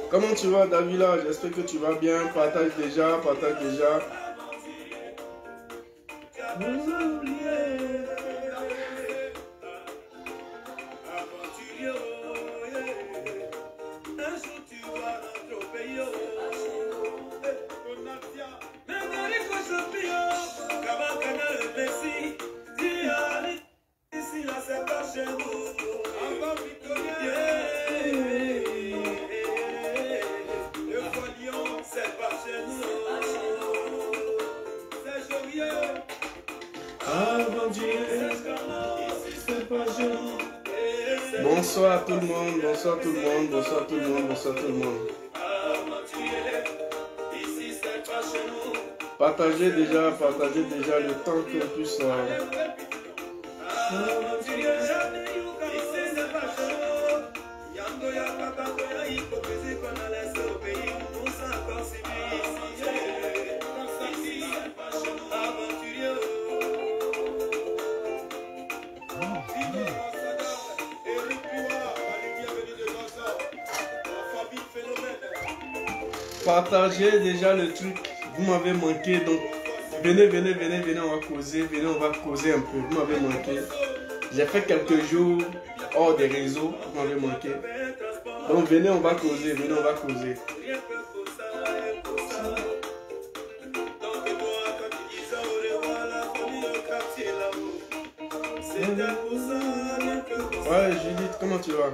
Comment tu vas, Davila? J'espère que tu vas bien. Partage déjà, partage déjà. Bonsoir à tout le monde, bonsoir tout le monde, bonsoir tout le monde, bonsoir tout le monde. Partagez déjà le temps qu'on puisse... Partagez déjà le truc, vous m'avez manqué, donc venez, on va causer, un peu, vous m'avez manqué. J'ai fait quelques jours hors des réseaux, vous m'avez manqué. Donc venez, on va causer, Ouais, Judith, comment tu vas?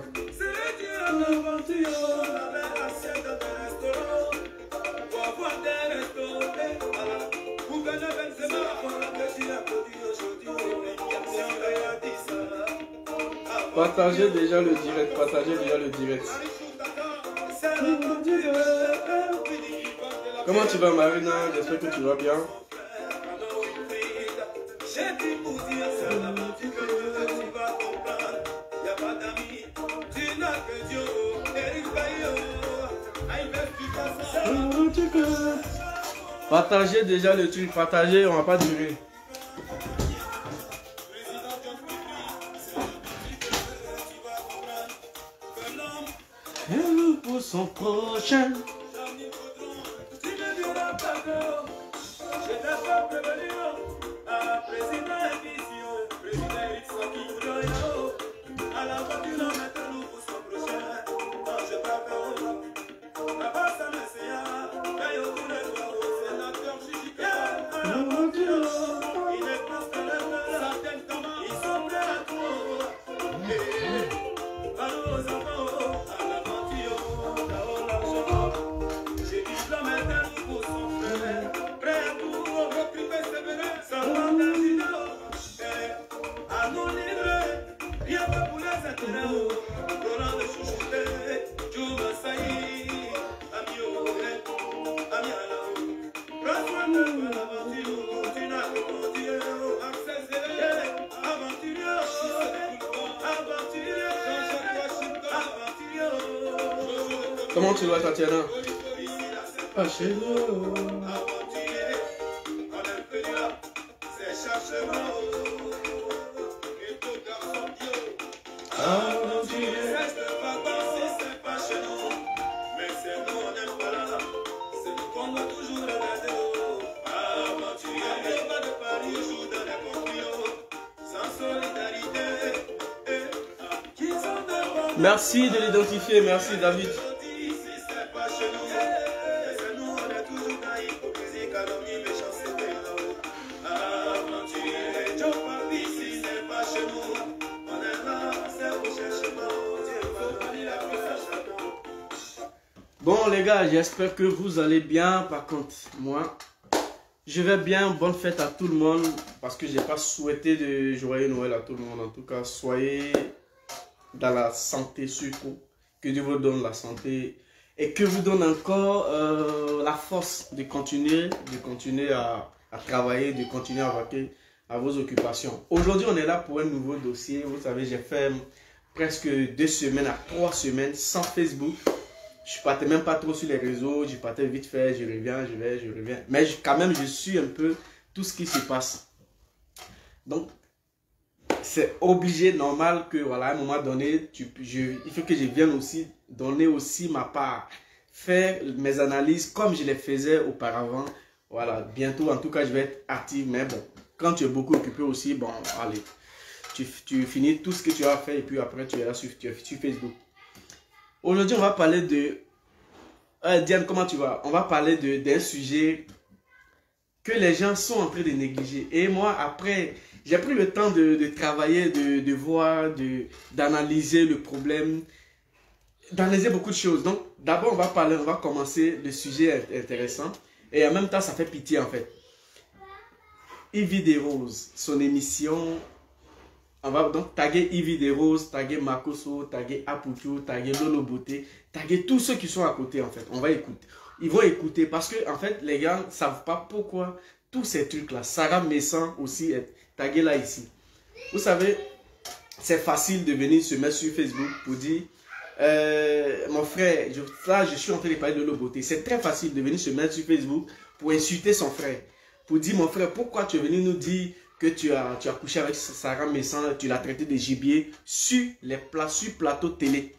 Partagez déjà le direct, Comment tu vas, Marina? J'espère que tu vas bien. Partagez déjà le truc, partagez, on va pas durer. Pour son prochain. Comment tu vas, Tatiana? Pas chez nous. Merci de l'identifier, merci David. Bon les gars, j'espère que vous allez bien. Par contre, moi, je vais bien. Bonne fête à tout le monde. Parce que j'ai pas souhaité de joyeux Noël à tout le monde. En tout cas, soyez dans la santé surtout. Que Dieu vous donne la santé. Et que vous donne encore la force de continuer à travailler, de continuer à vaquer à vos occupations. Aujourd'hui, on est là pour un nouveau dossier. Vous savez, j'ai fait presque 2 semaines à 3 semaines sans Facebook. Je partais même pas trop sur les réseaux, je partais vite fait, je reviens, je reviens. Mais quand même, je suis un peu tout ce qui se passe. Donc, c'est obligé, normal que, voilà, à un moment donné, il faut que je vienne aussi donner aussi ma part. Faire mes analyses comme je les faisais auparavant. Voilà, bientôt, en tout cas, je vais être actif. Mais bon, quand tu es beaucoup occupé aussi, bon, allez, tu finis tout ce que tu as fait et puis après, tu es là sur Facebook. Aujourd'hui, on va parler de... Diane, comment tu vas? On va parler d'un sujet que les gens sont en train de négliger. Et moi, après, j'ai pris le temps de travailler, de voir, d'analyser le problème, d'analyser beaucoup de choses. Donc, d'abord, on va commencer le sujet intéressant. Et en même temps, ça fait pitié, en fait. Yves Desroses, son émission... On va donc taguer Yves Desroses, taguer Makoso, taguer Aputu, taguer Lolo Beauté, taguer tous ceux qui sont à côté en fait. On va écouter. Ils vont écouter parce que en fait les gars ne savent pas pourquoi tous ces trucs là. Sarah Messan aussi est taguée là ici. Vous savez, c'est facile de venir se mettre sur Facebook pour dire mon frère, là je suis en train de parler de Lolo Beauté. C'est très facile de venir se mettre sur Facebook pour insulter son frère. Pour dire mon frère, pourquoi tu es venu nous dire que tu as couché avec Sarah Messan, tu l'as traité de gibier sur plateaux télé.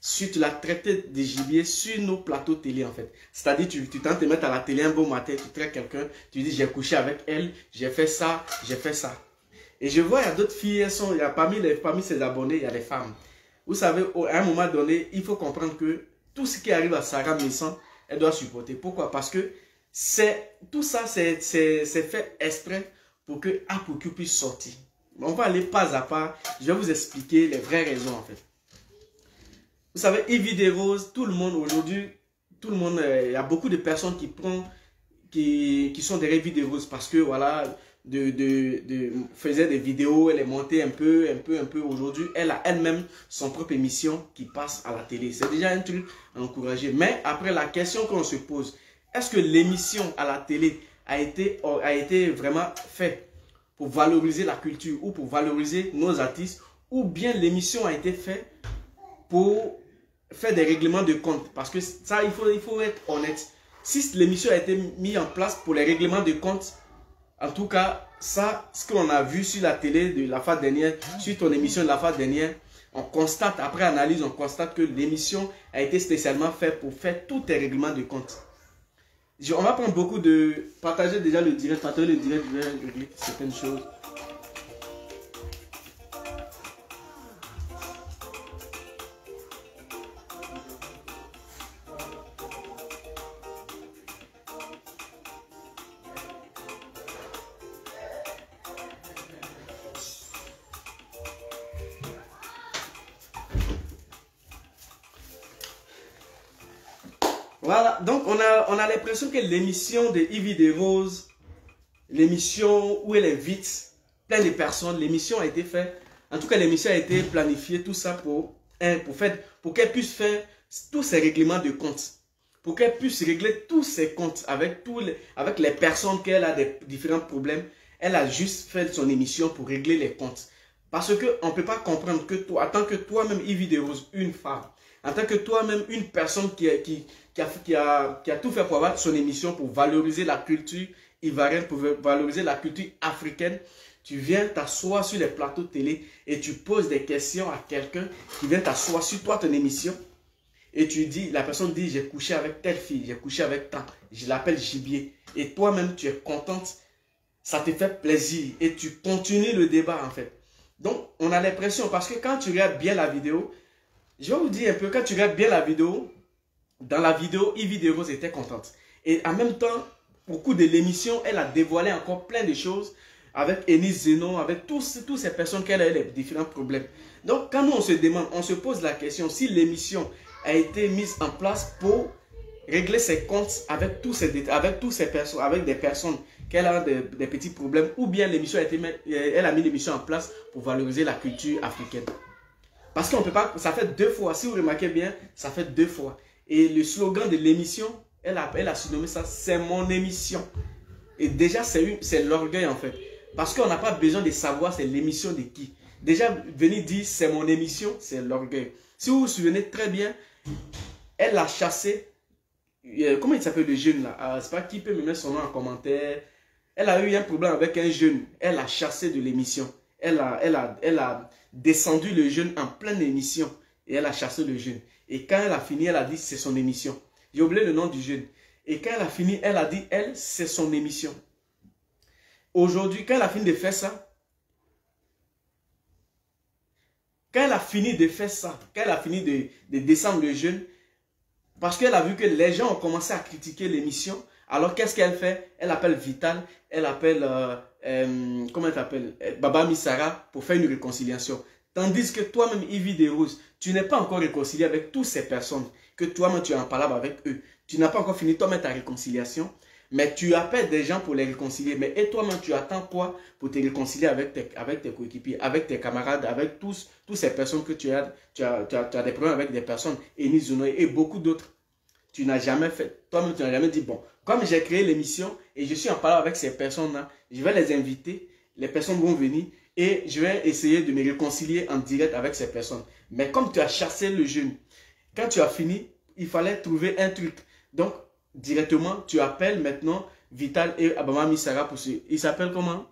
Tu l'as traité de gibier sur nos plateaux télé en fait. C'est-à-dire tu tentes de te mettre à la télé un beau matin, tu traites quelqu'un, tu dis j'ai couché avec elle, j'ai fait ça, j'ai fait ça. Et je vois il y a d'autres filles, parmi ses abonnés, il y a des femmes. Vous savez, à un moment donné, il faut comprendre que tout ce qui arrive à Sarah Messan, elle doit supporter. Pourquoi? Parce que tout ça, c'est fait exprès pour que Apuku puisse sortir. On va aller pas à pas. Je vais vous expliquer les vraies raisons en fait. Vous savez, Yves Desroses, tout le monde aujourd'hui, il y a beaucoup de personnes qui sont derrière Yves Desroses parce que voilà, faisait des vidéos, elle est montée un peu. Aujourd'hui, elle a elle-même son propre émission qui passe à la télé. C'est déjà un truc à encourager. Mais après, la question qu'on se pose, est-ce que l'émission à la télé a été vraiment fait pour valoriser la culture ou pour valoriser nos artistes, ou bien l'émission a été faite pour faire des règlements de compte? Parce que ça, il faut être honnête. Si l'émission a été mise en place pour les règlements de compte, en tout cas, ça, ce qu'on a vu sur la télé de la fois dernière, sur ton émission de la fois dernière, on constate, après analyse, on constate que l'émission a été spécialement faite pour faire tous les règlements de compte. On va prendre beaucoup de... Partager déjà le direct. Partager le direct, je vais régler certaines choses. Voilà, donc on a l'impression que l'émission de Yves Desroses, l'émission où elle invite plein de personnes, l'émission a été faite, en tout cas l'émission a été planifiée, tout ça pour qu'elle puisse faire tous ses règlements de compte, pour qu'elle puisse régler tous ses comptes avec les personnes qu'elle a des différents problèmes. Elle a juste fait son émission pour régler les comptes. Parce qu'on ne peut pas comprendre que toi, en tant que toi-même Yves Desroses, une femme, en tant que toi-même une personne qui a tout fait pour avoir son émission, pour valoriser la culture ivoirienne, pour valoriser la culture africaine, tu viens t'asseoir sur les plateaux télé et tu poses des questions à quelqu'un qui vient t'asseoir sur toi, ton émission, et la personne dit j'ai couché avec telle fille, j'ai couché avec tant, je l'appelle gibier, et toi-même tu es contente, ça te fait plaisir et tu continues le débat en fait. Donc on a l'impression, parce que quand tu regardes bien la vidéo, je vais vous dire un peu, quand tu regardes bien la vidéo, dans la vidéo, Yves Desroses était contente. Et en même temps, au cours de l'émission, elle a dévoilé encore plein de choses avec Enis Zenon, avec toutes ces personnes qui ont les différents problèmes. Donc, quand nous on se demande, on se pose la question, si l'émission a été mise en place pour régler ses comptes avec avec des personnes qu'elle a des petits problèmes, ou bien l'émission elle a mis l'émission en place pour valoriser la culture africaine. Parce qu'on peut pas, ça fait 2 fois, si vous remarquez bien, ça fait 2 fois. Et le slogan de l'émission, elle a surnommé ça, c'est mon émission. Et déjà, c'est l'orgueil en fait. Parce qu'on n'a pas besoin de savoir c'est l'émission de qui. Déjà, venir dire c'est mon émission, c'est l'orgueil. Si vous vous souvenez très bien, elle a chassé, comment il s'appelle le jeune là? C'est pas qui peut me mettre son nom en commentaire. Elle a eu un problème avec un jeune. Elle a chassé de l'émission. Elle a descendu le jeune en pleine émission. Et elle a chassé le jeune. Et quand elle a fini, elle a dit c'est son émission. J'ai oublié le nom du jeune. Et quand elle a fini, elle a dit elle, c'est son émission. Aujourd'hui, quand elle a fini de faire ça, quand elle a fini de descendre le jeune, parce qu'elle a vu que les gens ont commencé à critiquer l'émission, alors qu'est-ce qu'elle fait? Elle appelle Vital, elle appelle, comment elle s'appelle? Baba Misara pour faire une réconciliation. Tandis que toi-même, Yves de Rose, tu n'es pas encore réconcilié avec toutes ces personnes, que toi-même tu es en palabre avec eux. Tu n'as pas encore fini toi-même ta réconciliation, mais tu appelles des gens pour les réconcilier. Mais et toi-même, tu attends quoi pour te réconcilier avec tes coéquipiers, avec tes camarades, avec toutes ces personnes que tu as des problèmes avec des personnes, Enis Zounoy et beaucoup d'autres. Tu n'as jamais fait, toi-même tu n'as jamais dit, bon, comme j'ai créé l'émission et je suis en parlant avec ces personnes-là, je vais les inviter, les personnes vont venir et je vais essayer de me réconcilier en direct avec ces personnes. Mais comme tu as chassé le jeune, quand tu as fini, il fallait trouver un truc. Donc, directement, tu appelles maintenant Vital et Abama Misara pour ce... Il s'appelle comment?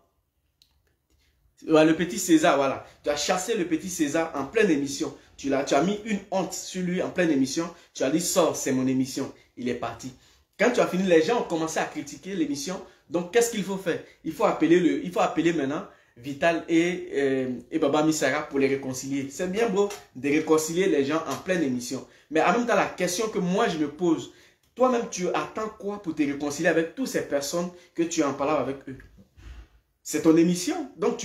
Le petit César, voilà. Tu as chassé le petit César en pleine émission. Tu as mis une honte sur lui en pleine émission. Tu as dit, sors, c'est mon émission. Il est parti. Quand tu as fini, les gens ont commencé à critiquer l'émission. Donc, qu'est-ce qu'il faut faire? Il faut appeler maintenant Vital et Baba Misara pour les réconcilier. C'est bien beau de réconcilier les gens en pleine émission. Mais en même temps, la question que moi je me pose, toi-même, tu attends quoi pour te réconcilier avec toutes ces personnes que tu en parles avec eux? C'est ton émission. Donc,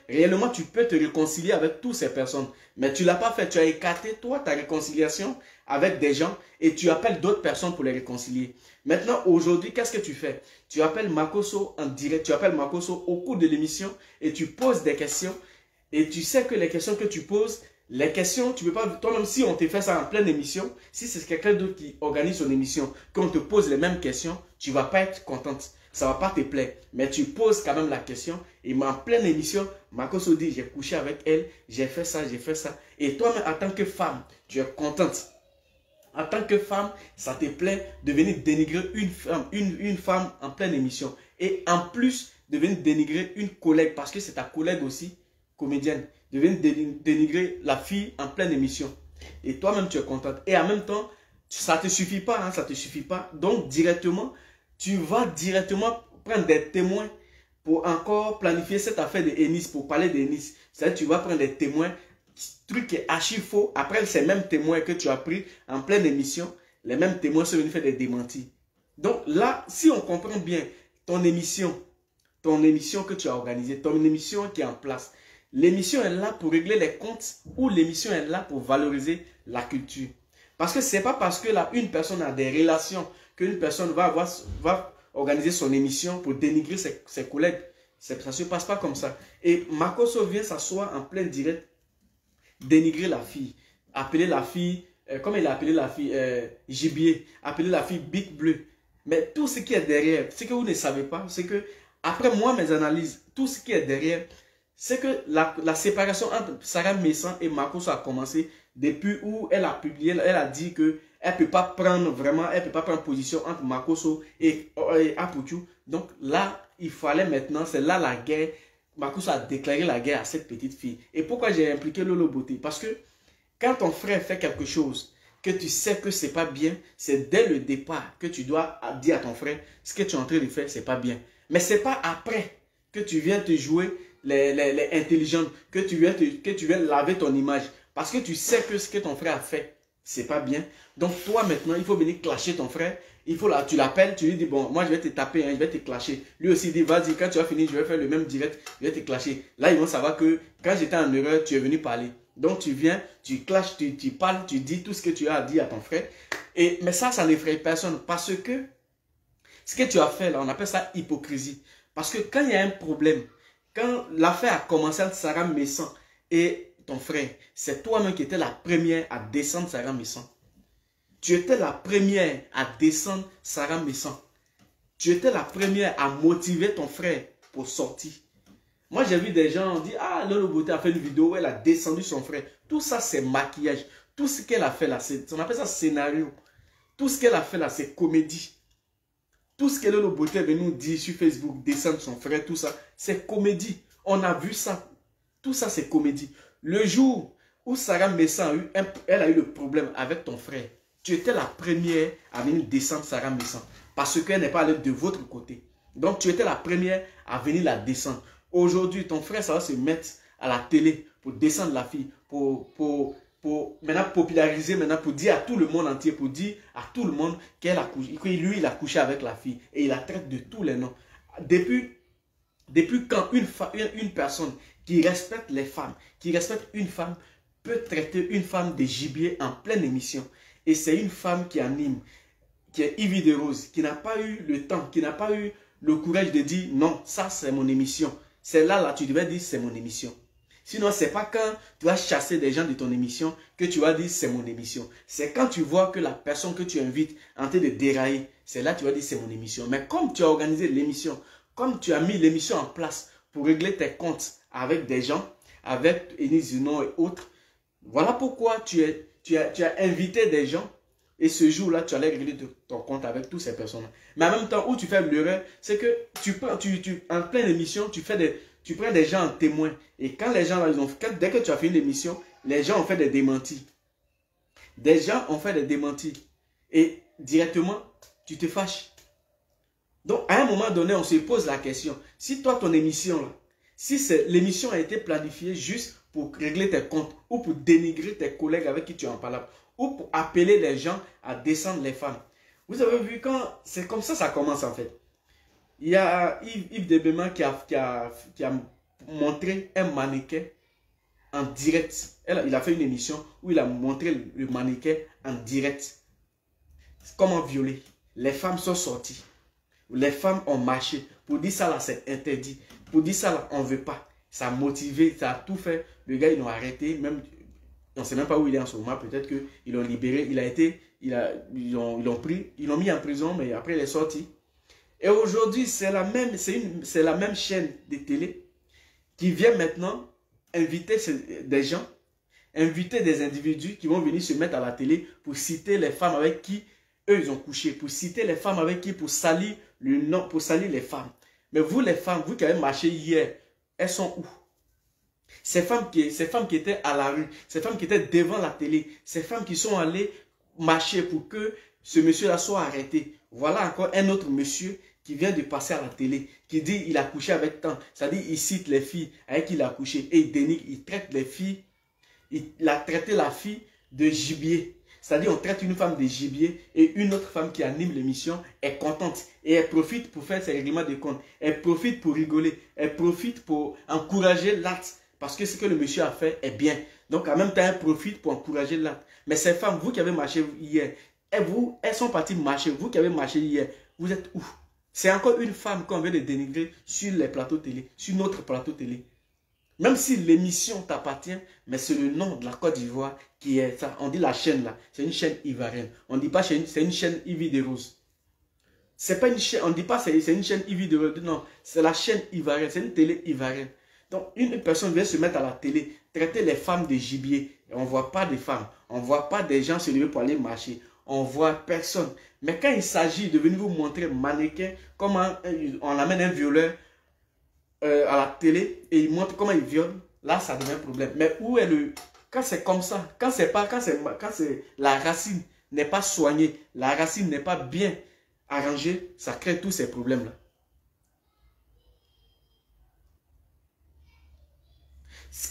réellement, tu peux te réconcilier avec toutes ces personnes. Mais tu ne l'as pas fait. Tu as écarté, toi, ta réconciliation avec des gens et tu appelles d'autres personnes pour les réconcilier. Maintenant, aujourd'hui, qu'est-ce que tu fais? Tu appelles Makosso en direct. Tu appelles Makosso au cours de l'émission et tu poses des questions. Et tu sais que les questions que tu poses, les questions, tu ne peux pas, toi-même, si on te fait ça en pleine émission, si c'est quelqu'un d'autre qui organise son émission, qu'on te pose les mêmes questions, tu ne vas pas être contente. Ça ne va pas te plaire. Mais tu poses quand même la question. Et en pleine émission, Makosso dit, j'ai couché avec elle, j'ai fait ça, j'ai fait ça. Et toi-même, en tant que femme, tu es contente. En tant que femme, ça te plaît de venir dénigrer une femme en pleine émission. Et en plus, de venir dénigrer une collègue, parce que c'est ta collègue aussi, comédienne, de venir dénigrer la fille en pleine émission. Et toi-même, tu es contente. Et en même temps, ça ne te suffit pas, hein, ça ne te suffit pas. Donc, directement, tu vas directement prendre des témoins pour encore planifier cette affaire de Enis, pour parler d'Enis. C'est-à-dire, tu vas prendre des témoins, truc qui est archi faux. Après, ces mêmes témoins que tu as pris en pleine émission, les mêmes témoins sont venus faire des démentis. Donc là, si on comprend bien ton émission que tu as organisée, ton émission qui est en place, l'émission est là pour régler les comptes ou l'émission est là pour valoriser la culture. Parce que ce n'est pas parce que là, une personne a des relations qu'une personne va organiser son émission pour dénigrer ses collègues. Ça ne se passe pas comme ça. Et Makosso vient s'asseoir en plein direct, dénigrer la fille, appeler la fille, comme il a appelé la fille, Gibier, appeler la fille Big Bleu. Mais tout ce qui est derrière, ce que vous ne savez pas, c'est que, après moi, mes analyses, tout ce qui est derrière, c'est que la séparation entre Sarah Messan et Makosso a commencé depuis où elle a publié, elle a dit que elle ne peut pas prendre vraiment, elle peut pas prendre position entre Makosso et Aputu. Donc là, il fallait maintenant, c'est là la guerre. Makosso a déclaré la guerre à cette petite fille. Et pourquoi j'ai impliqué Lolo Beauté? Parce que quand ton frère fait quelque chose, que tu sais que c'est pas bien, c'est dès le départ que tu dois dire à ton frère, ce que tu es en train de faire, c'est pas bien. Mais c'est pas après que tu viens te jouer les intelligentes, que tu viens laver ton image. Parce que tu sais que ce que ton frère a fait, c'est pas bien. Donc toi maintenant, il faut venir clasher ton frère. Il faut tu l'appelles, tu lui dis, bon, moi je vais te taper, hein, je vais te clasher. Lui aussi dit, vas-y, quand tu as fini, je vais faire le même direct, je vais te clasher. Là, ils vont savoir que quand j'étais en erreur, tu es venu parler. Donc tu viens, tu clashes, tu parles, tu dis tout ce que tu as à dire à ton frère. Mais ça n'effraie personne parce que ce que tu as fait là, on appelle ça hypocrisie. Parce que quand il y a un problème, quand l'affaire a commencé entre Sarah Messan et ton frère, c'est toi-même qui étais la première à descendre Sarah Messan. Tu étais la première à descendre Sarah Messan. Tu étais la première à motiver ton frère pour sortir. Moi, j'ai vu des gens dire, ah, Lolo Beauté a fait une vidéo où elle a descendu son frère. Tout ça, c'est maquillage. Tout ce qu'elle a fait là, on appelle ça scénario. Tout ce qu'elle a fait là, c'est comédie. Tout ce que Lolo Beauté veut nous dire sur Facebook, descendre son frère, tout ça, c'est comédie. On a vu ça. Tout ça, c'est comédie. Le jour où Sarah Messan elle a eu le problème avec ton frère, tu étais la première à venir descendre Sarah Messan. Parce qu'elle n'est pas allée de votre côté. Donc, tu étais la première à venir la descendre. Aujourd'hui, ton frère, ça va se mettre à la télé pour descendre la fille, pour maintenant populariser, maintenant pour dire à tout le monde entier, pour dire à tout le monde qu'elle a couché, que lui, il a couché avec la fille et il la traite de tous les noms. Depuis quand une personne qui respecte les femmes, qui respecte une femme, peut traiter une femme de gibier en pleine émission. Et c'est une femme qui anime, qui est Ivy de Rose, qui n'a pas eu le temps, qui n'a pas eu le courage de dire non, ça c'est mon émission. C'est là, tu devais dire c'est mon émission. Sinon, ce n'est pas quand tu vas chasser des gens de ton émission que tu vas dire c'est mon émission. C'est quand tu vois que la personne que tu invites en train de dérailler, c'est là que tu vas dire c'est mon émission. Mais comme tu as organisé l'émission, comme tu as mis l'émission en place pour régler tes comptes avec des gens, avec Enis Zunon et autres, voilà pourquoi tu as invité des gens et ce jour-là, tu allais régler ton compte avec toutes ces personnes-là. Mais en même temps, où tu fais l'erreur, c'est que en pleine émission, tu prends des gens en témoin. Et quand les gens, là, dès que tu as fini l'émission, les gens ont fait des démentis. Des gens ont fait des démentis. Et directement, tu te fâches. Donc, à un moment donné, on se pose la question. Si toi, ton émission, là, si l'émission a été planifiée juste pour régler tes comptes ou pour dénigrer tes collègues avec qui tu es en parle, ou pour appeler les gens à descendre les femmes. Vous avez vu, quand c'est comme ça commence en fait. Il y a Yves Debema qui a montré un mannequin en direct. Il a fait une émission où il a montré le mannequin en direct. Comment violer. Les femmes sont sorties. Les femmes ont marché. Pour dire ça là, c'est interdit. Pour dire ça là, on ne veut pas. Ça a motivé, ça a tout fait. Le gars, ils l'ont arrêté. Même, on ne sait même pas où il est en ce moment. Peut-être qu'ils l'ont libéré. Ils l'ont pris. Ils l'ont mis en prison, mais après, il est sorti. Et aujourd'hui, c'est la même chaîne de télé qui vient maintenant inviter des gens, inviter des individus qui vont venir se mettre à la télé pour citer les femmes avec qui eux, ils ont couché, pour citer les femmes avec qui, pour salir le nom, pour salir les femmes. Mais vous, les femmes, vous qui avez marché hier, elles sont où? Ces femmes qui étaient à la rue, ces femmes qui étaient devant la télé, ces femmes qui sont allées marcher pour que ce monsieur-là soit arrêté. Voilà encore un autre monsieur qui vient de passer à la télé, qui dit il a couché avec tant. C'est-à-dire il cite les filles avec qui il a couché et il dénigre, il traite les filles, il a traité la fille de gibier. C'est-à-dire on traite une femme de gibier et une autre femme qui anime l'émission est contente. Et elle profite pour faire ses règlements de compte. Elle profite pour rigoler. Elle profite pour encourager l'acte. Parce que ce que le monsieur a fait est bien. Donc en même temps, elle profite pour encourager l'acte. Mais ces femmes, vous qui avez marché hier, elles sont parties marcher. Vous qui avez marché hier, vous êtes où? C'est encore une femme qu'on vient de dénigrer sur les plateaux télé, sur notre plateau télé. Même si l'émission t'appartient, mais c'est le nom de la Côte d'Ivoire qui est ça. On dit la chaîne là, c'est une chaîne ivoirienne. On ne dit pas c'est une chaîne Ivy de Rose. C'est pas une chaîne, on ne dit pas c'est une chaîne Ivy de Rose. Non, c'est la chaîne ivoirienne, c'est une télé ivoirienne. Donc une personne vient se mettre à la télé, traiter les femmes de gibier. Et on ne voit pas des femmes, on ne voit pas des gens se lever pour aller marcher. On ne voit personne. Mais quand il s'agit de venir vous montrer mannequin, comment on amène un violeur à la télé et il montre comment il viole, là ça devient un problème. Mais où est le... Quand c'est comme ça, quand la racine n'est pas soignée, la racine n'est pas bien arrangée, ça crée tous ces problèmes-là.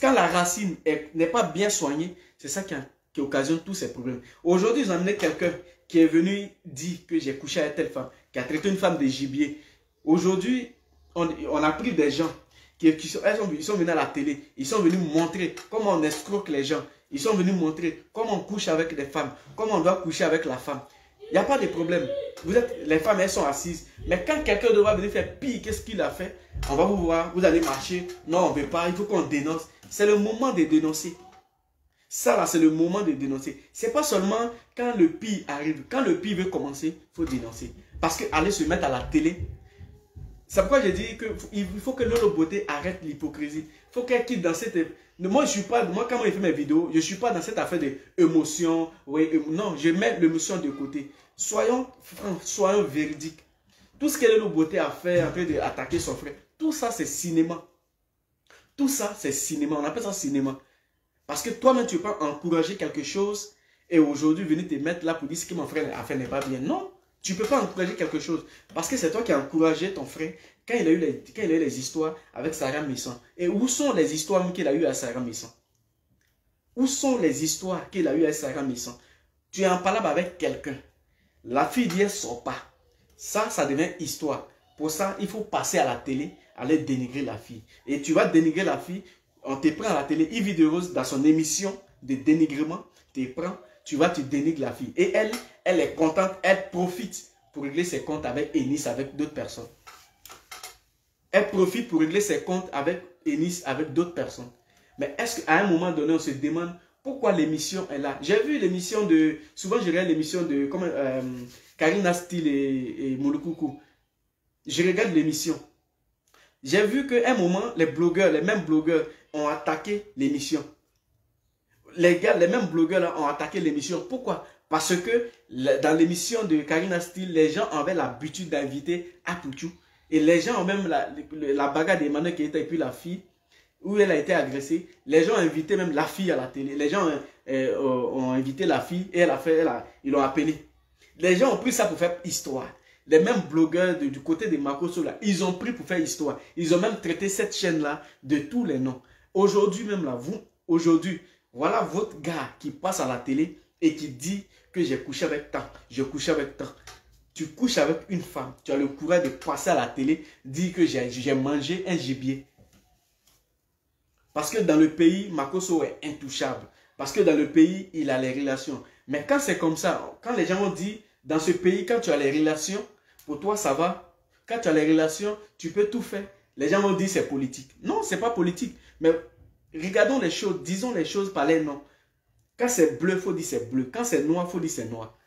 Quand la racine n'est pas bien soignée, c'est ça qui occasionne tous ces problèmes. Aujourd'hui, ils ont amené quelqu'un qui est venu dire que j'ai couché avec telle femme, qui a traité une femme de gibier. Aujourd'hui, on a pris des gens Ils sont venus à la télé. Ils sont venus montrer comment on escroque les gens. Ils sont venus montrer comment on couche avec les femmes. Comment on doit coucher avec la femme. Il n'y a pas de problème. Les femmes, elles sont assises. Mais quand quelqu'un doit venir faire pire, qu'est-ce qu'il a fait? On va vous voir, vous allez marcher. Non, on ne veut pas, il faut qu'on dénonce. C'est le moment de dénoncer. Ça là, c'est le moment de dénoncer. Ce n'est pas seulement quand le pire arrive. Quand le pire veut commencer, il faut dénoncer. Parce qu'aller se mettre à la télé, c'est pourquoi j'ai dit qu'il faut que Lolo Beauté arrête l'hypocrisie. Il faut qu'elle quitte dans cette... Moi, quand je fais mes vidéos, je ne suis pas dans cette affaire d'émotion. Non, je mets l'émotion de côté. Soyons francs, soyons véridiques. Tout ce que Lolo Beauté a fait, en train d'attaquer son frère, tout ça, c'est cinéma. Tout ça, c'est cinéma. On appelle ça cinéma. Parce que toi-même, tu ne peux pas encourager quelque chose et aujourd'hui, venir te mettre là pour dire ce que mon frère a fait n'est pas bien. Non, tu ne peux pas encourager quelque chose. Parce que c'est toi qui as encouragé ton frère quand il a eu les histoires avec Sarah Messon. Et où sont les histoires qu'il a eues avec Sarah Messon? Où sont les histoires qu'il a eues avec Sarah Messon? Tu es en palabre avec quelqu'un. La fille dit, elle ne sort pas. Ça devient histoire. Pour ça, il faut passer à la télé, aller dénigrer la fille. Et tu vas dénigrer la fille. On te prend à la télé, Yves de Rose, dans son émission de dénigrement, tu dénigres la fille. Et elle est contente, elle profite pour régler ses comptes avec Enis, avec d'autres personnes. Elle profite pour régler ses comptes avec Enis, avec d'autres personnes. Mais est-ce qu'à un moment donné, on se demande pourquoi l'émission est là? J'ai vu l'émission de... Souvent, je regarde l'émission de Karina Steele et Molokoukou. Je regarde l'émission. J'ai vu qu'à un moment, les mêmes blogueurs ont attaqué l'émission. Les mêmes blogueurs là, ont attaqué l'émission. Pourquoi? Parce que dans l'émission de Karina Steele, les gens avaient l'habitude d'inviter Apouchou. Et les gens ont même la bagarre d'Emmanuel Keita et puis la fille, où elle a été agressée. Les gens ont invité même la fille à la télé. Les gens ont invité la fille et ils l'ont appelée. Les gens ont pris ça pour faire histoire. Les mêmes blogueurs du côté de Makosso, là, ils ont pris pour faire histoire. Ils ont même traité cette chaîne-là de tous les noms. Aujourd'hui même là, voilà votre gars qui passe à la télé et qui dit que j'ai couché avec tant, j'ai couché avec tant. Tu couches avec une femme, tu as le courage de passer à la télé, dire que j'ai mangé un gibier. Parce que dans le pays, Makosso est intouchable. Parce que dans le pays, il a les relations. Mais quand c'est comme ça, quand les gens ont dit, dans ce pays, quand tu as les relations, pour toi, ça va. Quand tu as les relations, tu peux tout faire. Les gens vont dire c'est politique. Non, ce n'est pas politique. Mais regardons les choses, disons les choses par les noms. Quand c'est bleu, il faut dire c'est bleu. Quand c'est noir, il faut dire c'est noir.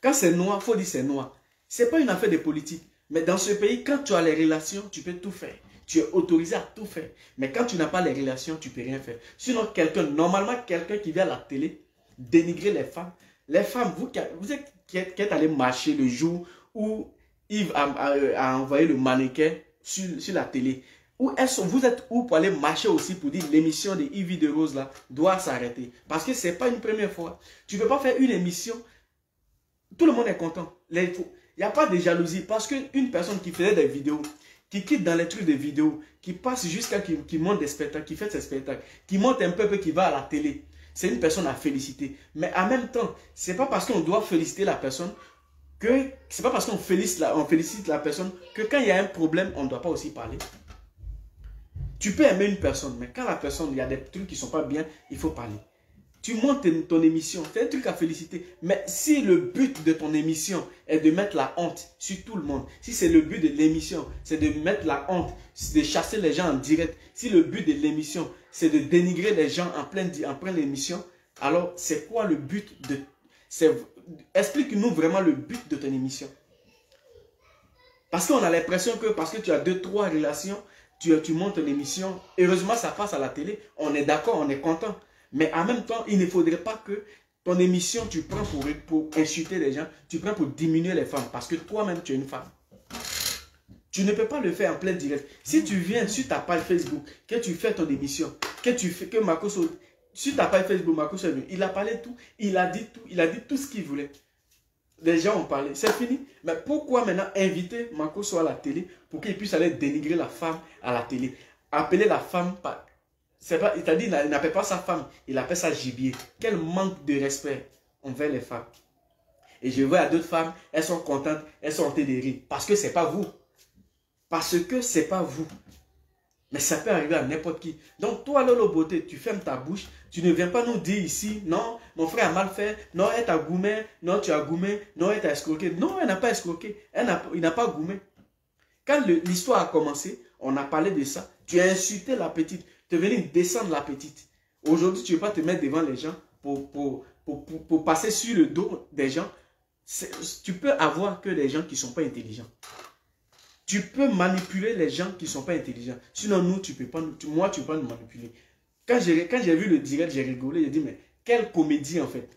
Quand c'est noir, il faut dire c'est noir. Ce n'est pas une affaire de politique. Mais dans ce pays, quand tu as les relations, tu peux tout faire. Tu es autorisé à tout faire. Mais quand tu n'as pas les relations, tu ne peux rien faire. Sinon, normalement, quelqu'un qui vient à la télé, dénigrer les femmes, vous qui êtes allé marcher le jour où Yves a envoyé le mannequin sur la télé. Vous êtes où pour aller marcher aussi pour dire l'émission de Yves de Rose là doit s'arrêter. Parce que ce n'est pas une première fois. Tu ne peux pas faire une émission. Tout le monde est content. Il n'y a pas de jalousie. Parce qu'une personne qui faisait des vidéos, qui quitte dans les trucs de vidéos, qui passe jusqu'à qui monte des spectacles, qui fait ses spectacles, qui monte un peu, qui va à la télé, c'est une personne à féliciter. Mais en même temps, ce n'est pas parce qu'on doit féliciter la personne que... C'est pas parce qu'on félicite la personne que quand il y a un problème, on ne doit pas aussi parler. Tu peux aimer une personne, mais quand la personne, il y a des trucs qui ne sont pas bien, il faut parler. Tu montes ton émission, c'est un truc à féliciter. Mais si le but de ton émission est de mettre la honte sur tout le monde, si c'est le but de l'émission, c'est de mettre la honte, de chasser les gens en direct, si le but de l'émission, c'est de dénigrer les gens en pleine émission, alors c'est quoi le but de... Explique-nous vraiment le but de ton émission. Parce qu'on a l'impression que parce que tu as 2-3 relations, tu montes ton émission, heureusement ça passe à la télé, on est d'accord, on est content. Mais en même temps, il ne faudrait pas que ton émission, tu prends pour insulter les gens, tu prends pour diminuer les femmes. Parce que toi-même, tu es une femme. Tu ne peux pas le faire en plein direct. Si tu viens sur ta page Facebook, que tu fais ton émission, que Makosso, sur ta page Facebook, Makosso est venu, il a parlé tout, il a dit tout ce qu'il voulait. Les gens ont parlé, c'est fini. Mais pourquoi maintenant inviter Makosso à la télé pour qu'il puisse aller dénigrer la femme à la télé? Appeler la femme par... Il t'a dit, il n'appelle pas sa femme, il appelle ça gibier. Quel manque de respect envers les femmes. Et je vois à d'autres femmes, elles sont contentes, elles sont en train de rire. Parce que ce n'est pas vous. Parce que ce n'est pas vous. Mais ça peut arriver à n'importe qui. Donc, toi, Lolo Beauté, tu fermes ta bouche. Tu ne viens pas nous dire ici, non, mon frère a mal fait. Non, elle t'a goumé. Non, tu as goumé. Non, elle t'a escroqué. Non, elle n'a pas escroqué. Il n'a pas goumé. Quand l'histoire a commencé, on a parlé de ça. Tu as insulté la petite. Tu es venu descendre la petite. Aujourd'hui, tu ne veux pas te mettre devant les gens pour passer sur le dos des gens. Tu peux avoir que des gens qui ne sont pas intelligents. Tu peux manipuler les gens qui ne sont pas intelligents. Sinon, nous, tu peux pas, moi, tu ne peux pas nous manipuler. Quand j'ai vu le direct, j'ai rigolé. J'ai dit, mais quelle comédie en fait.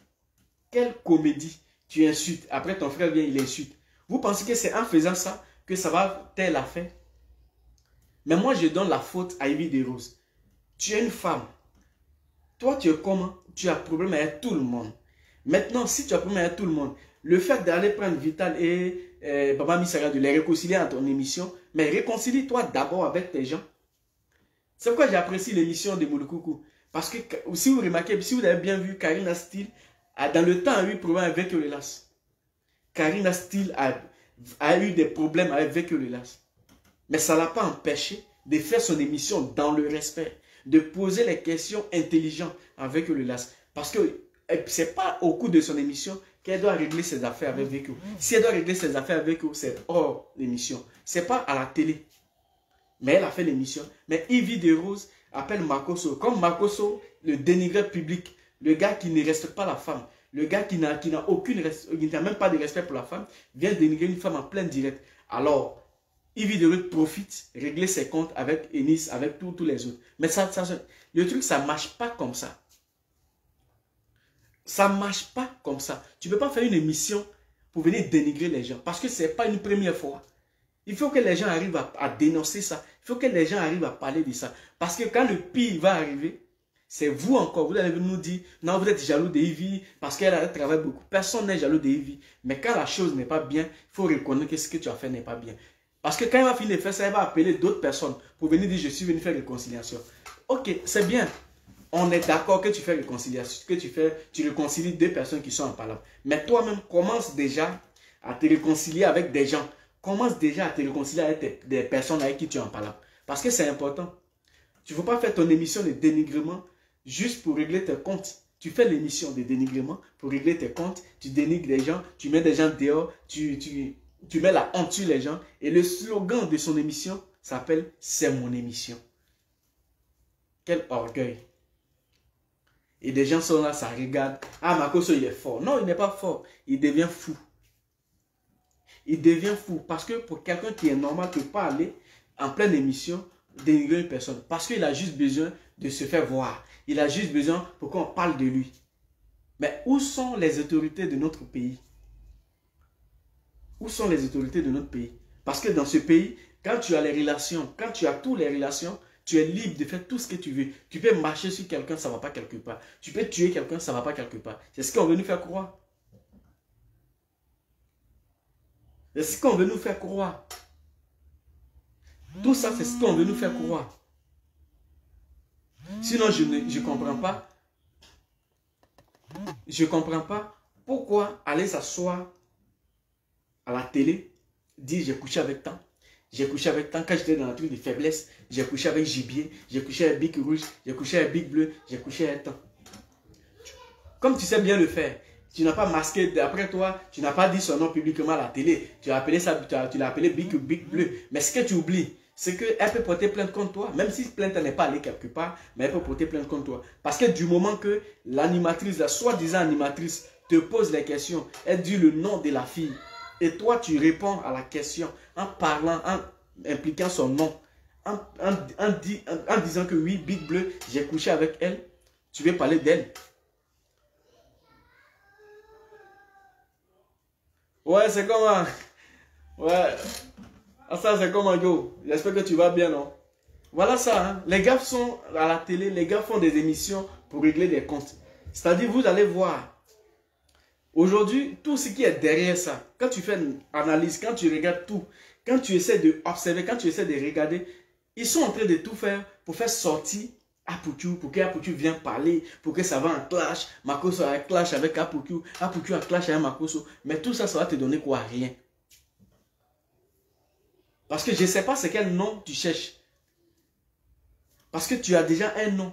Quelle comédie. Tu insultes. Après, ton frère vient, il insulte. Vous pensez que c'est en faisant ça que ça va telle affaire? Mais moi, je donne la faute à Ivy des Roses. Tu es une femme. Toi, tu es comment? Tu as problème avec tout le monde. Maintenant, si tu as problème avec tout le monde, le fait d'aller prendre Vital et Baba Misara, de les réconcilier à ton émission, mais réconcilie-toi d'abord avec tes gens. C'est pourquoi j'apprécie l'émission de Moulokoukou. Parce que si vous remarquez, si vous avez bien vu, Karina Steele, dans le temps, a eu problème avec Lelas. Karina Steele a eu des problèmes avec Lelas. Mais ça ne l'a pas empêché de faire son émission dans le respect, de poser les questions intelligentes avec Lelas. Parce que ce n'est pas au cours de son émission qu'elle doit régler ses affaires avec eux. Si elle doit régler ses affaires avec eux, c'est hors l'émission. Ce n'est pas à la télé. Mais elle a fait l'émission. Mais Ivy des Roses appelle Makosso. Comme Makosso, le dénigreur public, le gars qui ne respecte pas la femme, le gars qui n'a même pas de respect pour la femme, vient dénigrer une femme en plein direct. Alors, Ivy des Roses profite, régler ses comptes avec Ennis, avec tous les autres. Mais le truc, ça ne marche pas comme ça. Ça ne marche pas comme ça. Tu ne peux pas faire une émission pour venir dénigrer les gens. Parce que ce n'est pas une première fois. Il faut que les gens arrivent à dénoncer ça. Il faut que les gens arrivent à parler de ça. Parce que quand le pire va arriver, c'est vous encore. Vous allez nous dire, non, vous êtes jaloux d'Ivy parce qu'elle travaille beaucoup. Personne n'est jaloux d'Ivy. Mais quand la chose n'est pas bien, il faut reconnaître que ce que tu as fait n'est pas bien. Parce que quand elle va finir de faire ça, elle va appeler d'autres personnes pour venir dire, je suis venu faire réconciliation. Ok, c'est bien. On est d'accord que tu fais réconciliation, que tu réconcilies deux personnes qui sont en parlant. Mais toi-même, commence déjà à te réconcilier avec des gens. Commence déjà à te réconcilier avec des personnes avec qui tu es en parlant. Parce que c'est important. Tu ne veux pas faire ton émission de dénigrement juste pour régler tes comptes. Tu fais l'émission de dénigrement pour régler tes comptes. Tu dénigres des gens, tu mets des gens dehors, tu mets la honte sur les gens. Et le slogan de son émission s'appelle « C'est mon émission ». Quel orgueil. Et des gens sont là, ça regarde. Ah, Makosso, il est fort. Non, il n'est pas fort. Il devient fou. Il devient fou. Parce que pour quelqu'un qui est normal, ne peut pas aller en pleine émission dénigrer une personne. Parce qu'il a juste besoin de se faire voir. Il a juste besoin pour qu'on parle de lui. Mais où sont les autorités de notre pays? Où sont les autorités de notre pays? Parce que dans ce pays, quand tu as les relations, quand tu as toutes les relations, tu es libre de faire tout ce que tu veux. Tu peux marcher sur quelqu'un, ça ne va pas quelque part. Tu peux tuer quelqu'un, ça ne va pas quelque part. C'est ce qu'on veut nous faire croire. C'est ce qu'on veut nous faire croire. Tout ça, c'est ce qu'on veut nous faire croire. Sinon, je ne comprends pas. Je ne comprends pas pourquoi aller s'asseoir à la télé, dire j'ai couché avec tant. J'ai couché avec tant. Quand j'étais dans un truc de faiblesse, j'ai couché avec Gibier, j'ai couché avec Big Rouge, j'ai couché avec Big Bleu, j'ai couché avec tant. Comme tu sais bien le faire, tu n'as pas masqué, d'après toi, tu n'as pas dit son nom publiquement à la télé. Tu l'as appelé Big Bleu. Mais ce que tu oublies, c'est qu'elle peut porter plainte contre toi. Même si plainte n'est pas allée quelque part, mais elle peut porter plainte contre toi. Parce que du moment que l'animatrice, la soi-disant animatrice, te pose les questions, elle dit le nom de la fille. Et toi, tu réponds à la question en parlant, en impliquant son nom, en disant que oui, Big Bleu, j'ai couché avec elle. Tu veux parler d'elle. Ouais, c'est comment? Ouais. Ça, c'est comment, yo? J'espère que tu vas bien, non? Voilà ça, hein? Les gars sont à la télé, les gars font des émissions pour régler des comptes. C'est-à-dire, vous allez voir. Aujourd'hui, tout ce qui est derrière ça, quand tu fais une analyse, quand tu regardes tout, quand tu essaies d'observer, quand tu essaies de regarder, ils sont en train de tout faire pour faire sortir Apoukou, pour que Apoukou vienne parler, pour que ça va en clash, Makosso a un clash avec Apoukou, Apoukou a clash avec Makosso, mais tout ça, ça va te donner quoi? Rien. Parce que je ne sais pas c'est quel nom tu cherches. Parce que tu as déjà un nom.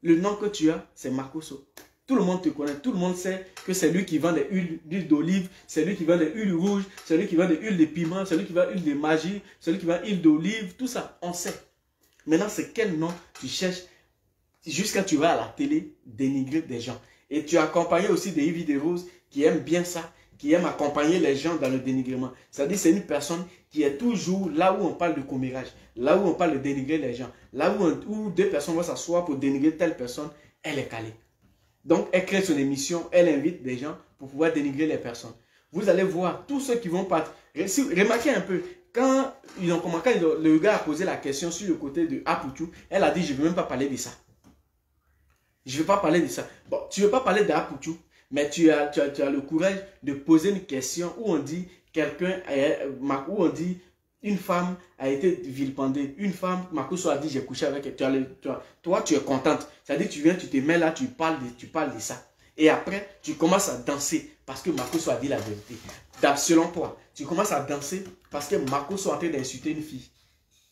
Le nom que tu as, c'est Makosso. Tout le monde te connaît. Tout le monde sait que c'est lui qui vend des huiles d'olive, c'est lui qui vend des huiles rouges, c'est lui qui vend des huiles de piment, c'est lui qui vend des huiles de magie, c'est lui qui vend huile d'olive, tout ça, on sait. Maintenant, c'est quel nom tu cherches jusqu'à tu vas à la télé dénigrer des gens. Et tu as accompagné aussi des Yves de Rose qui aiment bien ça, qui aiment accompagner les gens dans le dénigrement. C'est-à-dire c'est une personne qui est toujours là où on parle de commérage, là où on parle de dénigrer les gens, là où deux personnes vont s'asseoir pour dénigrer telle personne, elle est calée. Donc, elle crée son émission, elle invite des gens pour pouvoir dénigrer les personnes. Vous allez voir, tous ceux qui vont partir. Remarquez un peu, quand le gars a posé la question sur le côté de Apoutou, elle a dit, je ne veux même pas parler de ça. Je ne veux pas parler de ça. Bon, tu ne veux pas parler d'Apoutou, mais tu as le courage de poser une question où on dit où on dit une femme a été vilipendée. Une femme, Makosso a dit j'ai couché avec elle. Toi, tu es contente. C'est-à-dire tu viens, tu te mets là, tu parles de ça. Et après, tu commences à danser parce que Makosso a dit la vérité. Selon toi, tu commences à danser parce que Makosso est en train d'insulter une fille.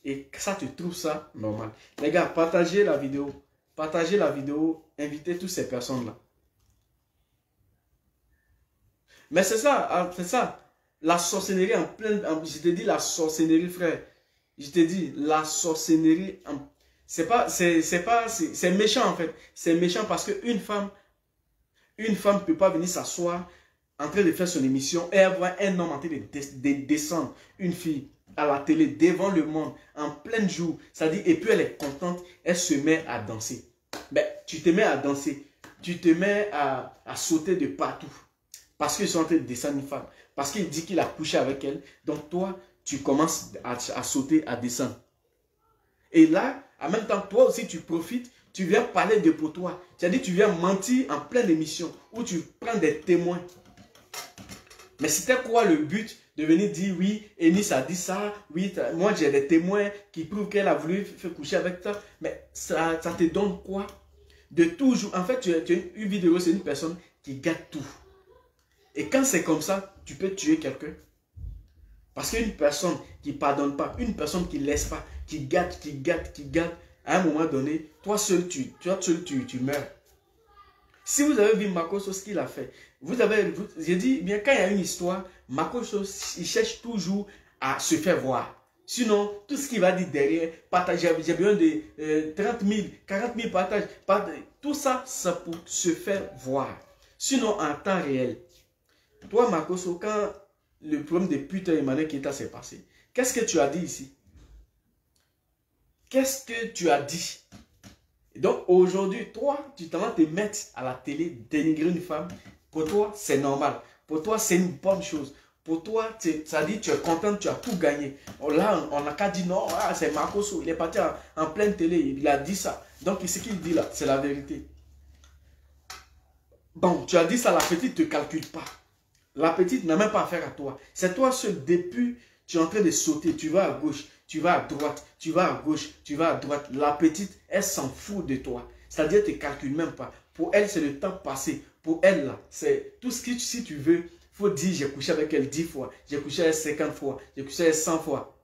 Et ça, tu trouves ça normal. Les gars, partagez la vidéo. Partagez la vidéo. Invitez toutes ces personnes-là. Mais c'est ça, c'est ça. La sorcellerie en pleine... Je te dis la sorcellerie, frère. Je te dis, la sorcellerie... C'est méchant, en fait. C'est méchant parce qu'une femme ne peut pas venir s'asseoir en train de faire son émission et avoir un homme en train de descendre une fille à la télé devant le monde en plein jour. C'est-à-dire, et puis elle est contente, elle se met à danser. Ben, tu te mets à danser. Tu te mets à sauter de partout. Parce qu'ils sont en train de descendre une femme. Parce qu'il dit qu'il a couché avec elle. Donc toi, tu commences à sauter, à descendre. Et là, en même temps, toi aussi, tu profites. Tu viens parler de pour toi. C'est-à-dire, tu viens mentir en pleine émission. Où tu prends des témoins. Mais c'était quoi le but de venir dire, oui, Eunice a dit ça. Oui, moi j'ai des témoins qui prouvent qu'elle a voulu faire coucher avec toi. Mais ça te donne quoi? De toujours. En fait, tu as une vidéo, c'est une personne qui gâte tout. Et quand c'est comme ça, tu peux tuer quelqu'un. Parce qu'une personne qui ne pardonne pas, une personne qui ne laisse pas, qui gâte, à un moment donné, toi seul, tu meurs. Si vous avez vu Makosso, ce qu'il a fait, j'ai dit, bien quand il y a une histoire, Makosso, il cherche toujours à se faire voir. Sinon, tout ce qu'il va dire derrière, partager, j'ai besoin de 30 000, 40 000 partages, tout ça, c'est pour se faire voir. Sinon, en temps réel, toi, Makosso, quand le problème de Peter Emmanuel Keita s'est passé, qu'est-ce que tu as dit ici? Qu'est-ce que tu as dit? Donc, aujourd'hui, toi, tu t'en vas te mettre à la télé, dénigrer une femme. Pour toi, c'est normal. Pour toi, c'est une bonne chose. Pour toi, ça dit tu es content, tu as tout gagné. Là, on n'a qu'à dire non, c'est Makosso. Il est parti en pleine télé, il a dit ça. Donc, ce qu'il dit là, c'est la vérité. Bon, tu as dit ça, la petite ne te calcule pas. La petite n'a même pas affaire à toi. C'est toi seul. Depuis, tu es en train de sauter. Tu vas à gauche, tu vas à droite, tu vas à gauche, tu vas à droite. La petite, elle s'en fout de toi. C'est-à-dire qu'elle ne te calcule même pas. Pour elle, c'est le temps passé. Pour elle, là, c'est tout ce que si tu veux, il faut dire j'ai couché avec elle 10 fois. J'ai couché avec elle 50 fois. J'ai couché avec elle 100 fois.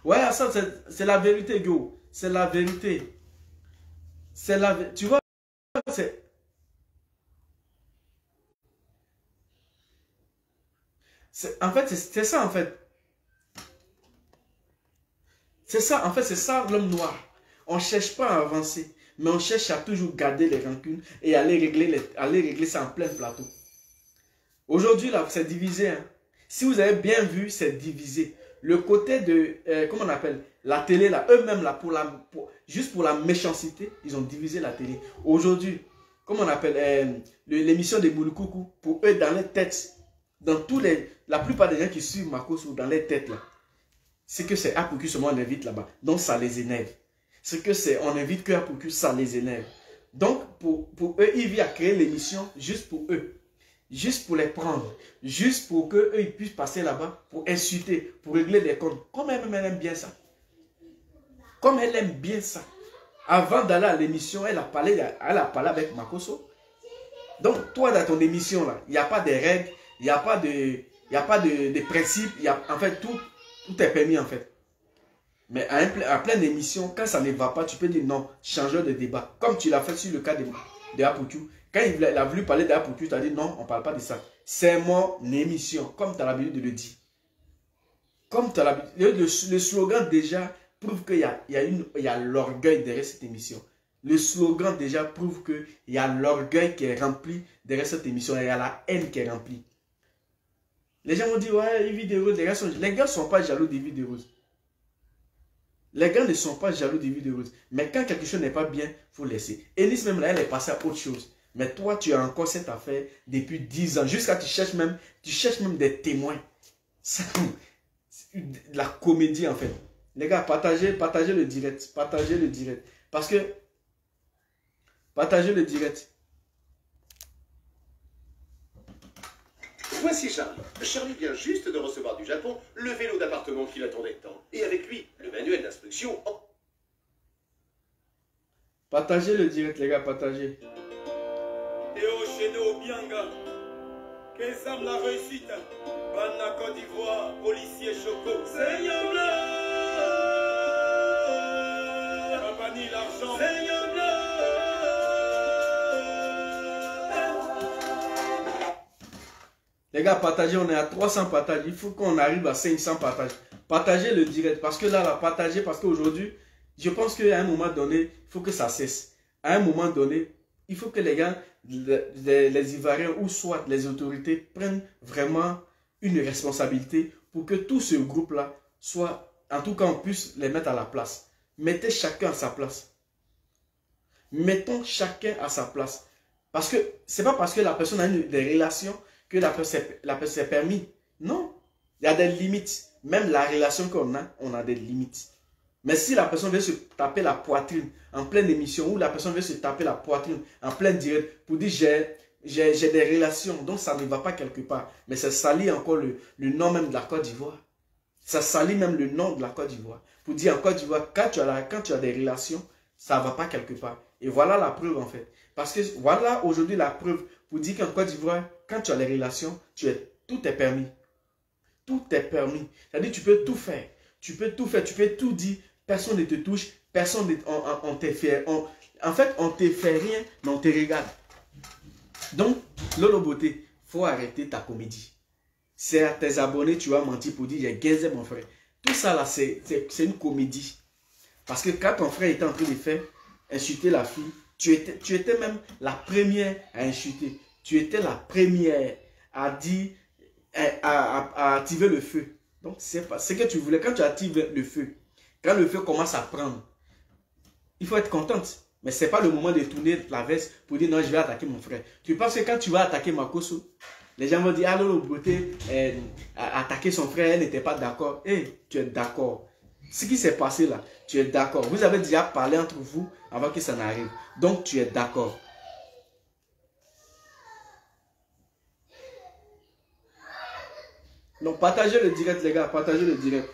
Ouais, ça, c'est la vérité, Go. C'est la vérité. C'est la vérité. Tu vois, c'est... En fait, c'est ça, en fait. C'est ça, en fait, c'est ça l'homme noir. On ne cherche pas à avancer, mais on cherche à toujours garder les rancunes et aller régler ça en plein plateau. Aujourd'hui, là, c'est divisé. Hein. Si vous avez bien vu, c'est divisé. Le côté de, comment on appelle, la télé, là, eux-mêmes, là, juste pour la méchanceté, ils ont divisé la télé. Aujourd'hui, comment on appelle, l'émission de Moulukoukou, pour eux, dans les têtes, la plupart des gens qui suivent Makosso dans les têtes, là, c'est que c'est Apouku seulement on invite là-bas. Donc, ça les énerve. C'est que c'est, on invite que Apouku, ça les énerve. Donc, pour eux, ils viennent à créer l'émission juste pour eux. Juste pour les prendre. Juste pour qu'eux, ils puissent passer là-bas pour insulter, pour régler des comptes. Comme elle aime bien ça. Comme elle aime bien ça. Avant d'aller à l'émission, elle a parlé avec Makosso. Donc, toi, dans ton émission, là, il n'y a pas de règles, il n'y a pas de... Il n'y a pas de principe. En fait, tout est permis en fait. Mais à pleine émission, quand ça ne va pas, tu peux dire non, changeons de débat. Comme tu l'as fait sur le cas de Apoutou. Quand il a voulu parler d'Apoutou, tu as dit non, on ne parle pas de ça. C'est mon émission, comme tu as l'habitude de le dire. Comme tu as l'habitude. Le slogan déjà prouve qu'il y a l'orgueil derrière cette émission. Le slogan déjà prouve qu'il y a l'orgueil qui est rempli derrière cette émission. Il y a la haine qui est remplie. Les gens vont dire, ouais, Yves de Rose, les gars ne sont pas jaloux d'Yves de Rose. Les gars ne sont pas jaloux d'Yves de Rose. Mais quand quelque chose n'est pas bien, il faut laisser. Elise même là, elle est passée à autre chose. Mais toi, tu as encore cette affaire depuis 10 ans. Jusqu'à tu cherches même des témoins. C'est de la comédie en fait. Les gars, partagez le direct. Partagez le direct. Parce que, partagez le direct. Voici Charlie. Charlie vient juste de recevoir du Japon le vélo d'appartement qu'il attendait tant. Et avec lui, le manuel d'instruction. Partagez le direct, les gars, partagez. Théo Cheno Bianga, qu'est-ce la réussite? Bana Côte d'Ivoire, policier Choco. Seigneur Bleu, Papani l'argent. Seigneur Bleu. Les gars, partagez, on est à 300 partages. Il faut qu'on arrive à 500 partages. Partagez le direct. Parce que là, partagez, parce qu'aujourd'hui, je pense qu'à un moment donné, il faut que ça cesse. À un moment donné, il faut que les gars, les Ivoiriens ou soit les autorités prennent vraiment une responsabilité pour que tout ce groupe-là soit, en tout cas, on puisse les mettre à la place. Mettez chacun à sa place. Mettons chacun à sa place. Parce que c'est pas parce que la personne a des relations que la personne est permis. Non. Il y a des limites. Même la relation qu'on a, on a des limites. Mais si la personne veut se taper la poitrine en pleine émission, ou la personne veut se taper la poitrine en plein direct pour dire j'ai des relations, donc ça ne va pas quelque part. Mais ça salit encore le nom même de la Côte d'Ivoire. Ça salit même le nom de la Côte d'Ivoire. Pour dire en Côte d'Ivoire, quand tu as des relations, ça ne va pas quelque part. Et voilà la preuve en fait. Parce que voilà aujourd'hui la preuve pour dire qu'en Côte d'Ivoire, quand tu as les relations, tout est permis. Tout est permis. C'est-à-dire tu peux tout faire. Tu peux tout faire, tu peux tout dire. Personne ne te touche, personne on te fait. En fait, on ne te fait rien, mais on te regarde. Donc, Lolo Beauté, il faut arrêter ta comédie. C'est à tes abonnés, tu vas mentir pour dire j'ai gazé mon frère. Tout ça là, c'est une comédie. Parce que quand ton frère était en train de faire insulter la fille, tu étais même la première à insulter. Tu étais la première à dire, à activer le feu. Donc, c'est ce que tu voulais. Quand tu actives le feu, quand le feu commence à prendre, il faut être contente. Mais ce n'est pas le moment de tourner la veste pour dire non, je vais attaquer mon frère. Tu penses que quand tu vas attaquer Makosso, les gens vont dire ah, Lolo Beauté attaquer son frère, elle n'était pas d'accord. Hé, tu es d'accord. Ce qui s'est passé là, tu es d'accord. Vous avez déjà parlé entre vous avant que ça n'arrive. Donc, tu es d'accord. Donc, partagez le direct, les gars. Partagez le direct.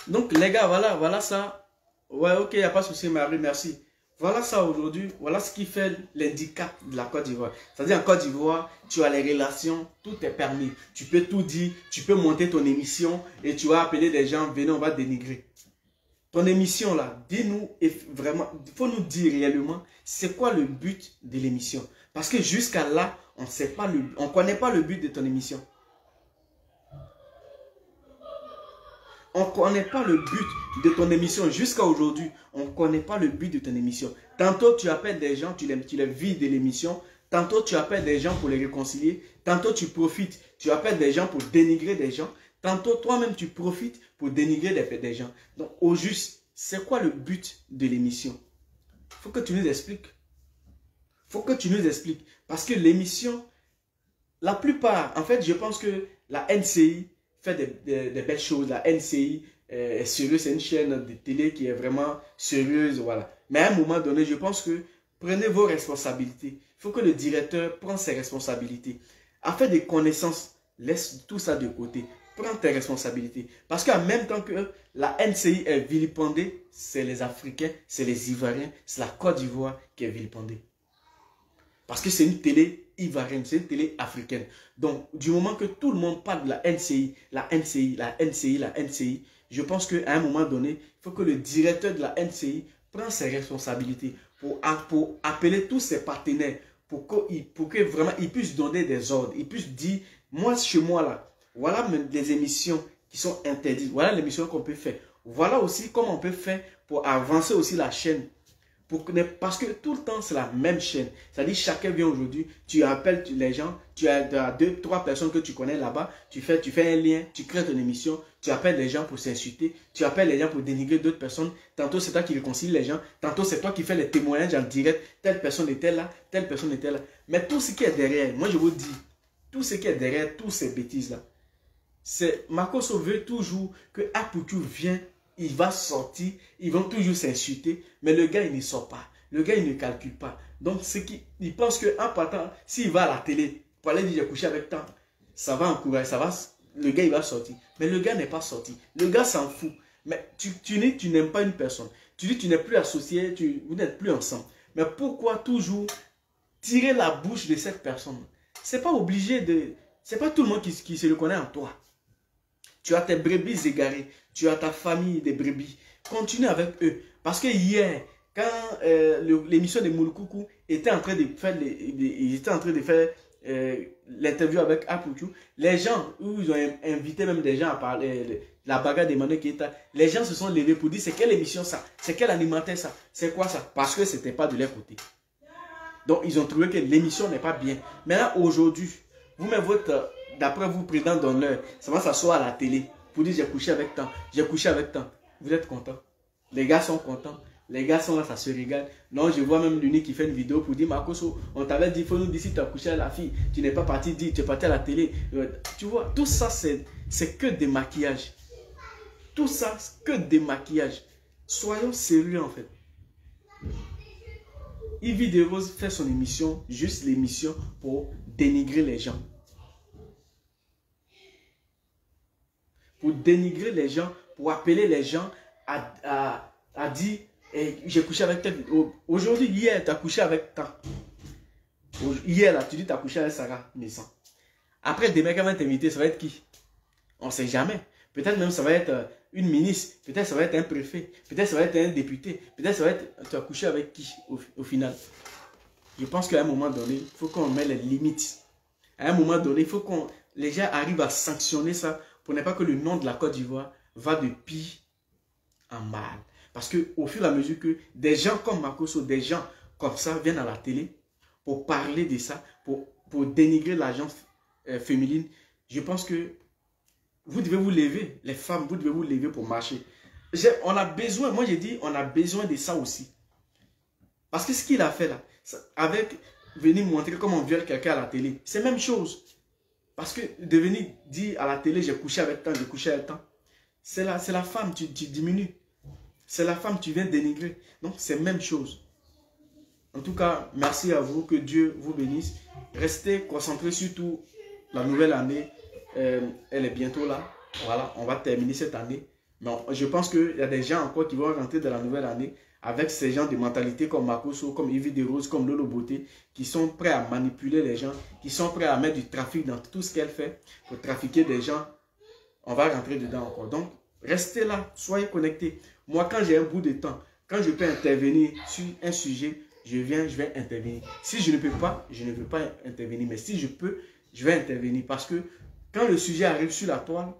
Donc les gars, voilà ça. Ouais, ok, il n'y a pas de souci, Marie, merci. Voilà ça aujourd'hui, voilà ce qui fait l'handicap de la Côte d'Ivoire. C'est-à-dire en Côte d'Ivoire, tu as les relations, tout est permis. Tu peux tout dire, tu peux monter ton émission et tu vas appeler des gens, venez, on va dénigrer. Ton émission là, dis-nous vraiment, il faut nous dire réellement, c'est quoi le but de l'émission. Parce que jusqu'à là, on ne connaît pas le but de ton émission. On ne connaît pas le but de ton émission jusqu'à aujourd'hui. On ne connaît pas le but de ton émission. Tantôt, tu appelles des gens, tu les vides de l'émission. Tantôt, tu appelles des gens pour les réconcilier. Tantôt, tu profites, tu appelles des gens pour dénigrer des gens. Tantôt, toi-même, tu profites pour dénigrer des gens. Donc, au juste, c'est quoi le but de l'émission? Il faut que tu nous expliques. Il faut que tu nous expliques. Parce que l'émission, la plupart, en fait, je pense que la NCI fait des belles choses. La NCI est sérieuse, c'est une chaîne de télé qui est vraiment sérieuse, voilà. Mais à un moment donné, je pense que prenez vos responsabilités. Il faut que le directeur prenne ses responsabilités. Afin des connaissances, laisse tout ça de côté. Prends tes responsabilités. Parce qu'en même temps que la NCI est vilipendée, c'est les Africains, c'est les Ivoiriens, c'est la Côte d'Ivoire qui est vilipendée. Parce que c'est une télé ivoirienne, c'est une télé africaine. Donc, du moment que tout le monde parle de la NCI, la NCI, la NCI, la NCI, je pense qu'à un moment donné, il faut que le directeur de la NCI prenne ses responsabilités pour appeler tous ses partenaires, pour que vraiment ils puissent donner des ordres, ils puissent dire, moi, chez moi là, voilà des émissions qui sont interdites, voilà l'émission qu'on peut faire. Voilà aussi comment on peut faire pour avancer aussi la chaîne. Parce que tout le temps, c'est la même chaîne. C'est-à-dire, chacun vient aujourd'hui, tu appelles les gens, tu as 2-3 personnes que tu connais là-bas, tu fais un lien, tu crées ton émission, tu appelles les gens pour s'insulter, tu appelles les gens pour dénigrer d'autres personnes. Tantôt, c'est toi qui réconcilie les gens, tantôt, c'est toi qui fais les témoignages en direct. Telle personne était là, telle personne était là. Mais tout ce qui est derrière, moi je vous dis, tout ce qui est derrière, toutes ces bêtises-là, c'est Makosso veut toujours que Apuku vienne. Il va sortir, ils vont toujours s'insulter, mais le gars, il ne sort pas. Le gars, il ne calcule pas. Donc, il pense qu'en partant, s'il va à la télé, pour aller dire, j'ai couché avec tant, ça va encourager, le gars, il va sortir. Mais le gars n'est pas sorti. Le gars s'en fout. Mais tu n'aimes pas une personne. Tu dis, tu n'es plus associé, vous n'êtes plus ensemble. Mais pourquoi toujours tirer la bouche de cette personne? C'est pas obligé de... C'est pas tout le monde qui se reconnaît en toi. Tu as tes brebis égarées. Tu as ta famille des brebis. Continue avec eux. Parce que hier, quand l'émission de Moulkoukou était en train de faire, l'interview avec Apuku, les gens, où ils ont invité même des gens à parler, la bagarre d'Emmanuel Keita, les gens se sont levés pour dire c'est quelle émission ça? C'est quel animateur ça? C'est quoi ça? Parce que c'était pas de leur côté. Donc ils ont trouvé que l'émission n'est pas bien. Maintenant aujourd'hui, vous mettez votre, d'après vous, président d'honneur, ça va s'asseoir à la télé. Pour dire j'ai couché avec tant, j'ai couché avec tant. Vous êtes content? Les gars sont contents. Les gars sont là, ça se régale. Non, je vois même l'unique qui fait une vidéo pour dire Makosso, on t'avait dit, il faut nous dire si tu as couché avec la fille. Tu n'es pas parti dire, tu es parti à la télé. Tu vois, tout ça, c'est que des maquillages. Tout ça, c'est que des maquillages. Soyons sérieux en fait. Yves De Rose fait son émission, juste l'émission pour dénigrer les gens. Pour dénigrer les gens, pour appeler les gens à dire j'ai couché avec tel. Aujourd'hui, hier, tu as couché avec tant. Hier, là, tu dis tu as couché avec Sarah Messan. Après, demain, quand va t'inviter, ça va être qui? On ne sait jamais. Peut-être même ça va être une ministre, peut-être ça va être un préfet, peut-être ça va être un député, peut-être ça va être tu as couché avec qui au final. Je pense qu'à un moment donné, il faut qu'on mette les limites. À un moment donné, il faut que les gens arrivent à sanctionner ça. Pour ne pas que le nom de la Côte d'Ivoire va de pire en mal. Parce qu'au fur et à mesure que des gens comme Makosso, des gens comme ça viennent à la télé pour parler de ça, pour dénigrer l'agence féminine, je pense que vous devez vous lever, les femmes, vous devez vous lever pour marcher. On a besoin, moi j'ai dit, on a besoin de ça aussi. Parce que ce qu'il a fait là, avec venir montrer comment on viole quelqu'un à la télé, c'est la même chose. Parce que de venir dire à la télé, j'ai couché avec tant, j'ai couché avec tant, c'est la femme, tu diminues. C'est la femme, tu viens dénigrer. Donc, c'est la même chose. En tout cas, merci à vous, que Dieu vous bénisse. Restez concentrés surtout la nouvelle année. Elle est bientôt là. Voilà, on va terminer cette année. Mais je pense qu'il y a des gens encore qui vont rentrer dans la nouvelle année avec ces gens de mentalité comme Makosso, comme Yves De Rose, comme Lolo Beauté, qui sont prêts à manipuler les gens, qui sont prêts à mettre du trafic dans tout ce qu'elle fait pour trafiquer des gens. On va rentrer dedans encore. Donc, restez là, soyez connectés. Moi, quand j'ai un bout de temps, quand je peux intervenir sur un sujet, je vais intervenir. Si je ne peux pas, je ne peux pas intervenir. Mais si je peux, je vais intervenir. Parce que quand le sujet arrive sur la toile,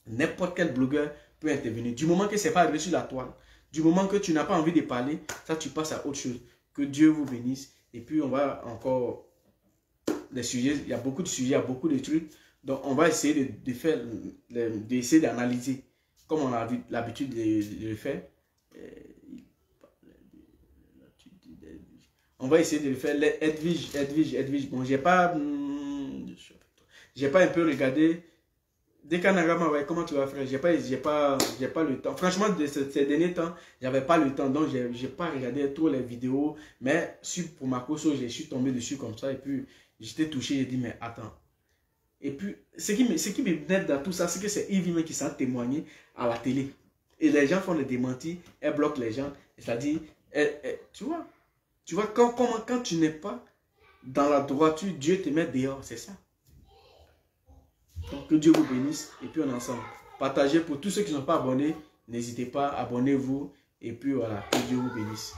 n'importe quel blogueur peut intervenir. Du moment que ce n'est pas arrivé sur la toile, du moment que tu n'as pas envie de parler, ça tu passes à autre chose. Que Dieu vous bénisse. Et puis on va encore des sujets, il y a beaucoup de sujets, il y a beaucoup de trucs. Donc, on va essayer de faire, d'essayer d'analyser, comme on a l'habitude de le faire. On va essayer de le faire. Les Edwige. Bon, j'ai pas un peu regardé. Dès qu'on a comment tu vas faire? J'ai pas le temps. Franchement, ces derniers temps, j'avais pas le temps. Donc, j'ai pas regardé trop les vidéos. Mais pour ma course, je suis tombé dessus comme ça. Et puis, j'étais touché. J'ai dit, mais attends. Et puis, ce qui me net dans tout ça, c'est que c'est Yves qui s'en témoigné à la télé. Et les gens font des démentis. Elle bloque les gens. C'est-à-dire, tu vois, quand tu n'es pas dans la droiture, Dieu te met dehors. C'est ça. Donc, que Dieu vous bénisse et puis on est ensemble. Partagez pour tous ceux qui ne sont pas abonnés. N'hésitez pas, abonnez-vous et puis voilà, que Dieu vous bénisse.